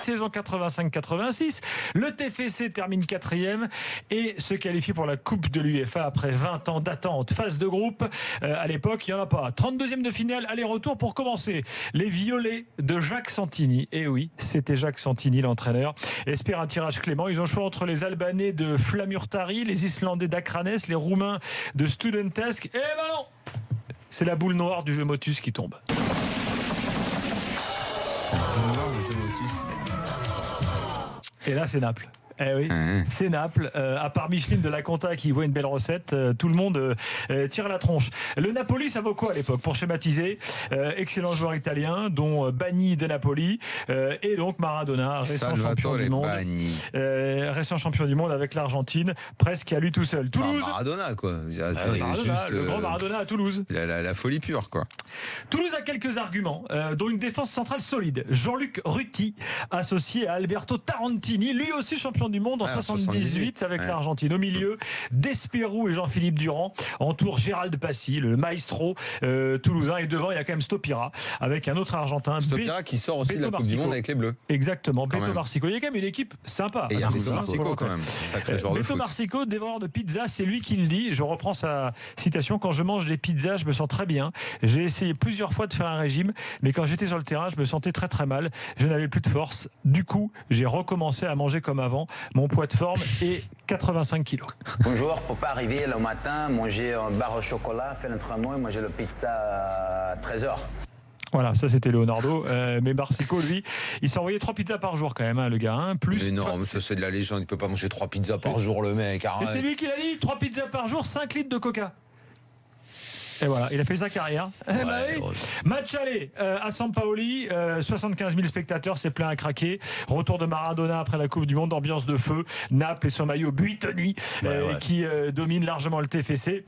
Saison 85-86, le TFC termine 4e et se qualifie pour la Coupe de l'UEFA après 20 ans d'attente. Phase de groupe, à l'époque, il n'y en a pas. 32e de finale, aller-retour pour commencer. Les violets de Jacques Santini. Et oui, c'était Jacques Santini, l'entraîneur. Espère un tirage clément. Ils ont choix entre les Albanais de Flamurtari, les Islandais d'Akranes, les Roumains de Studentesk. Et ben non, c'est la boule noire du jeu Motus qui tombe. Et là, c'est Naples. Eh oui, c'est Naples. À part Micheline de la Conta qui voit une belle recette, tout le monde tire la tronche. Le Napoli, ça vaut quoi à l'époque? Pour schématiser, excellent joueur italien, dont Bagni de Napoli, et donc Maradona, récent champion du monde. Récent champion du monde avec l'Argentine, presque à lui tout seul. Toulouse. Maradona, quoi. Maradona, juste, le grand Maradona à Toulouse. La folie pure, quoi. Toulouse a quelques arguments, dont une défense centrale solide. Jean-Luc Rutti, associé à Alberto Tarantini, lui aussi champion du monde en 78 avec l'Argentine. Au milieu, Despérou et Jean-Philippe Durand entourent Gérald Passy, le maestro toulousain. Et devant, il y a quand même Stopira avec un autre Argentin. Stopira qui sort aussi de la Coupe du Monde avec les Bleus. Exactement, Beto Marsico. Il y a quand même une équipe sympa. Et il y a Beto Marsico quand même, sacré joueur de foot. Beto Marsico, dévoreur de pizza, c'est lui qui le dit. Je reprends sa citation: quand je mange des pizzas, je me sens très bien. J'ai essayé plusieurs fois de faire un régime, mais quand j'étais sur le terrain, je me sentais très très mal. Je n'avais plus de force. Du coup, j'ai recommencé à manger comme avant. Mon poids de forme est 85 kilos. Un joueur ne peut pas arriver le matin, manger un bar au chocolat, faire l'entraînement et manger la pizza à 13h. Voilà, ça c'était Leonardo. Mais Marsico, lui, il s'envoyait 3 pizzas par jour quand même, hein, le gars. Hein, plus. Mais non, ça c'est de la légende. Il peut pas manger 3 pizzas par jour, le mec. Et c'est lui qui l'a dit, 3 pizzas par jour, 5 litres de coca. Et voilà, il a fait sa carrière. Match aller à Sampaoli, 75 000 spectateurs, c'est plein à craquer. Retour de Maradona après la Coupe du Monde, ambiance de feu. Naples et son maillot Buitoni qui domine largement le TFC.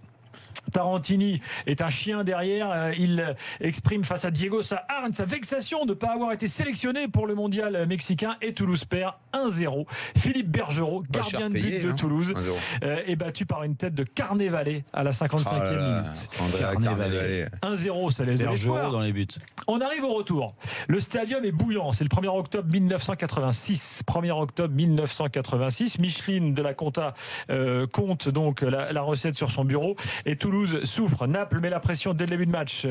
Tarantini est un chien derrière. Il exprime face à Diego Saarn sa vexation de ne pas avoir été sélectionné pour le mondial mexicain. Et Toulouse perd 1-0. Philippe Bergerot, gardien de but de Toulouse, est battu par une tête de Carnevale à la 55e minute. Carnevale. 1-0, ça laisse Bergerot dans les buts. On arrive au retour. Le stadium est bouillant. C'est le 1er octobre 1986. 1er octobre 1986. Micheline de la Conta compte donc la recette sur son bureau. Et Toulouse souffre. Naples met la pression dès le début de match.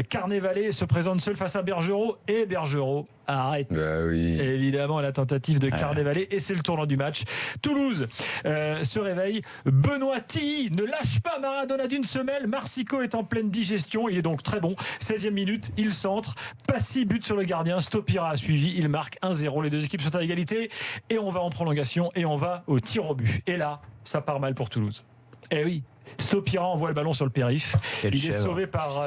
Carnevale se présente seul face à Bergerot. Et Bergerot arrête. Évidemment, la tentative de Carnevale. Et c'est le tournant du match. Toulouse se réveille. Benoît Tilly ne lâche pas Maradona d'une semelle. Marsico est en pleine digestion. Il est donc très bon. 16e minute, il centre. Passy but sur le gardien. Stopira a suivi. Il marque 1-0. Les deux équipes sont à égalité. Et on va en prolongation. Et on va au tir au but. Et là, ça part mal pour Toulouse. Eh oui. Stopira envoie le ballon sur le périph'. Il est sauvé par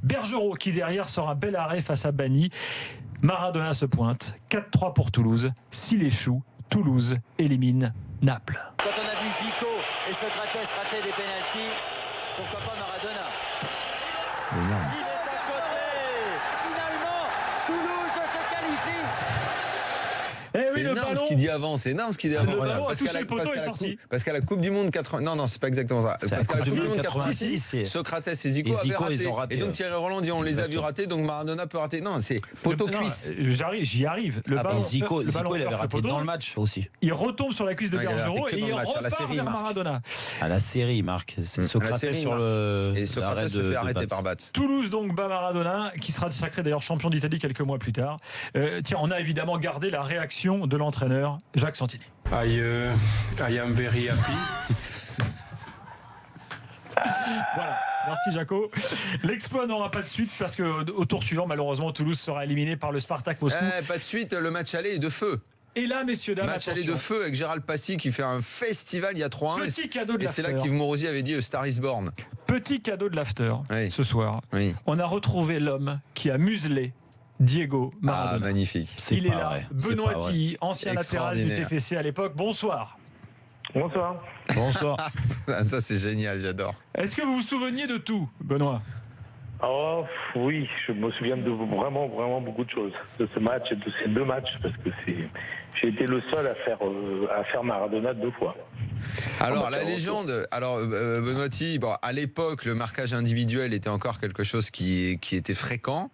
Bergerot qui derrière sort un bel arrêt face à Bagni. Maradona se pointe. 4-3 pour Toulouse. S'il échoue, Toulouse élimine Naples. Quand on a vu Zico et Socrates rater des pénaltys, pourquoi pas Maradona? Il est à côté. Finalement, Toulouse se qualifie. C'est énorme ce qu'il dit avant, c'est énorme ce qu'il dit avant. Le ballon a touché le poteau et est sorti. Parce qu'à la Coupe du Monde 80... Non, c'est pas exactement ça. Parce qu'à la Coupe du Monde 86, Socrates et Zico avaient raté. Et donc Thierry Roland dit on les a vus rater, donc Maradona peut rater. Non, c'est poteau-cuisse. J'y arrive. Le ballon, Zico, il avait raté dans le match aussi. Il retombe sur la cuisse de Bergerot et il repart vers Maradona. À la série, Marc. C'est Socrates sur le... Et Socrates se fait arrêter par Batz. Toulouse donc bat Maradona, qui sera sacré d'ailleurs champion d'Italie quelques mois plus tard. Tiens, on a évidemment gardé la réaction de l'entraîneur Jacques Santini. I am very happy. Voilà, merci Jaco. L'exploit n'aura pas de suite parce qu'au tour suivant, malheureusement, Toulouse sera éliminé par le Spartak Moscou. Pas de suite, le match aller est de feu. Et là, messieurs, dames, match aller de feu avec Gérald Passy qui fait un festival il y a 3-1. Petit cadeau de l'after. Et c'est là qu'Yves Morosi avait dit Star is Born. Petit cadeau de l'after ce soir. On a retrouvé l'homme qui a muselé Diego Maradona. Magnifique. Il est là. Benoît Tilly, ancien latéral du TFC à l'époque. Bonsoir. Bonsoir. Ça c'est génial, j'adore. Est-ce que vous vous souveniez de tout, Benoît? Oh oui, je me souviens de vraiment beaucoup de choses de ce match et de ces deux matchs parce que j'ai été le seul à faire Maradona 2 fois. Alors la légende, Benoîti, à l'époque le marquage individuel était encore quelque chose qui était fréquent,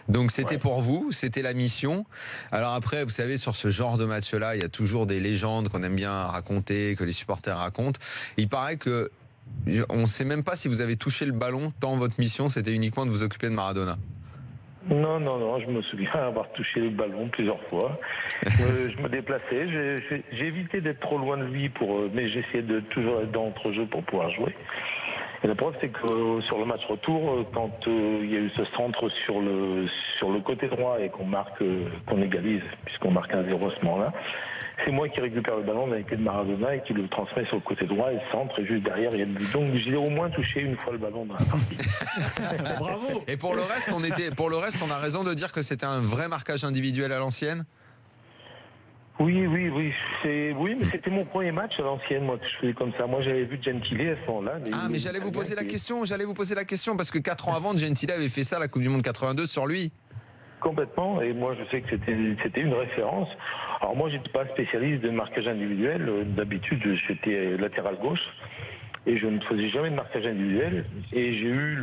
donc c'était pour vous, c'était la mission. Alors après, vous savez, sur ce genre de match-là, il y a toujours des légendes qu'on aime bien raconter, que les supporters racontent. Il paraît que on ne sait même pas si vous avez touché le ballon, tant votre mission c'était uniquement de vous occuper de Maradona. Non, je me souviens avoir touché le ballon plusieurs fois. Je me déplaçais, j'ai évité d'être trop loin de lui, mais j'essayais de toujours être dans l'entrejeu pour pouvoir jouer. Et la preuve, c'est que sur le match retour, quand il y a eu ce centre sur le côté droit et qu'on égalise, puisqu'on marque 1-0 à ce moment-là, c'est moi qui récupère le ballon avec de Maradona et qui le transmet sur le côté droit et centre, et juste derrière il y a le but. Donc j'ai au moins touché une fois le ballon dans la partie. Bravo. Et pour le reste, on a raison de dire que c'était un vrai marquage individuel à l'ancienne. Oui, mais c'était mon premier match à l'ancienne, moi, que je faisais comme ça. Moi, j'avais vu Gentile à ce moment-là. Mais j'allais vous poser la question, parce que 4 ans avant, Gentile avait fait ça, la Coupe du Monde 82, sur lui. Complètement, et moi je sais que c'était une référence. Alors moi j'étais pas spécialiste de marquage individuel, d'habitude j'étais latéral gauche et je ne faisais jamais de marquage individuel, et j'ai eu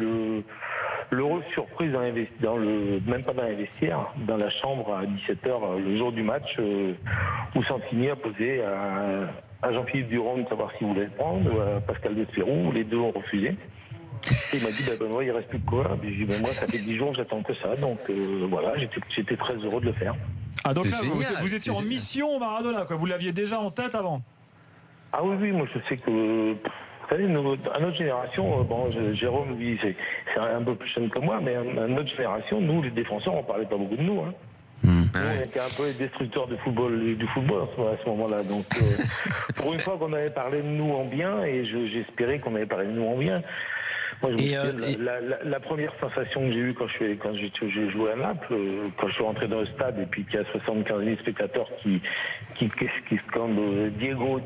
l'heureuse surprise même pas dans les vestiaires, dans la chambre à 17h le jour du match, où Santini a posé à Jean-Philippe Durand de savoir s'il voulait le prendre, ou à Pascal Despérou, les deux ont refusé. Et il m'a dit, Benoît, il reste plus que quoi. Et j'ai dit, moi, ça fait 10 jours que j'attends que ça. Donc voilà, j'étais très heureux de le faire. Ah, donc là, vous étiez en mission Maradona, quoi. Vous l'aviez déjà en tête avant? Ah oui, moi je sais que, vous savez, à notre génération, Jérôme, lui, c'est un peu plus jeune que moi, mais à notre génération, nous, les défenseurs, on parlait pas beaucoup de nous. Hein. Nous, on était un peu les destructeurs du football à ce moment-là. Donc, pour une fois qu'on avait parlé de nous en bien, et j'espérais qu'on avait parlé de nous en bien. Moi, la première sensation que j'ai eue quand j'ai joué à Naples, quand je suis rentré dans le stade et puis qu'il y a 75 000 spectateurs qui scandent Diego,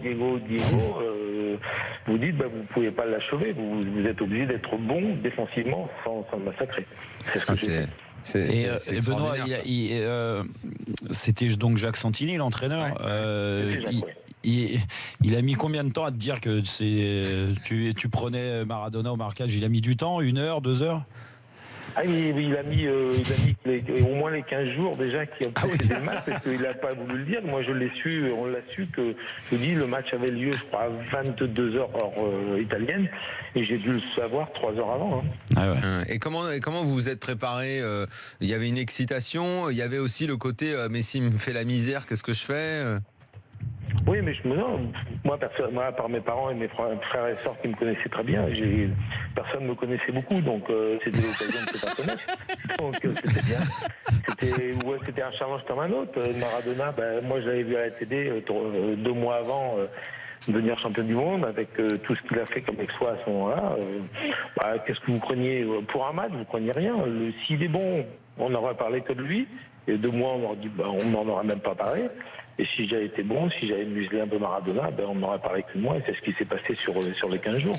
vous dites, vous pouvez pas l'achever, vous êtes obligé d'être bon défensivement sans le massacrer. C'est ce que j'ai fait. Et Benoît, c'était donc Jacques Santini, l'entraîneur. Il a mis combien de temps à te dire que tu prenais Maradona au marquage? Il a mis du temps, 1 heure, 2 heures? Il a mis au moins les 15 jours déjà qui ont précédé le match, parce qu'il n'a pas voulu le dire. Moi, on l'a su que, je dis, le match avait lieu, je crois, à 22h heure italienne, et j'ai dû le savoir 3 heures avant. Hein. Ah ouais. Et comment vous vous êtes préparé? Il y avait une excitation, il y avait aussi le côté mais s'il me fait la misère, qu'est-ce que je fais? Oui, mais moi, par mes parents et mes frères et sœurs qui me connaissaient très bien, personne ne me connaissait beaucoup, donc c'était l'occasion de se faire connaître. Donc c'était bien. C'était un challenge comme un autre. Maradona, moi je l'avais vu à la télé 2 mois avant devenir champion du monde, avec tout ce qu'il a fait comme exploit à ce moment-là. Qu'est-ce que vous preniez pour un match? Vous preniez rien. S'il est bon, on n'aurait parlé que de lui, et 2 mois on aurait dit on n'en aurait même pas parlé. Et si j'avais été bon, si j'avais muselé un peu Maradona, on n'aurait parlé que de moi, et c'est ce qui s'est passé sur les 15 jours.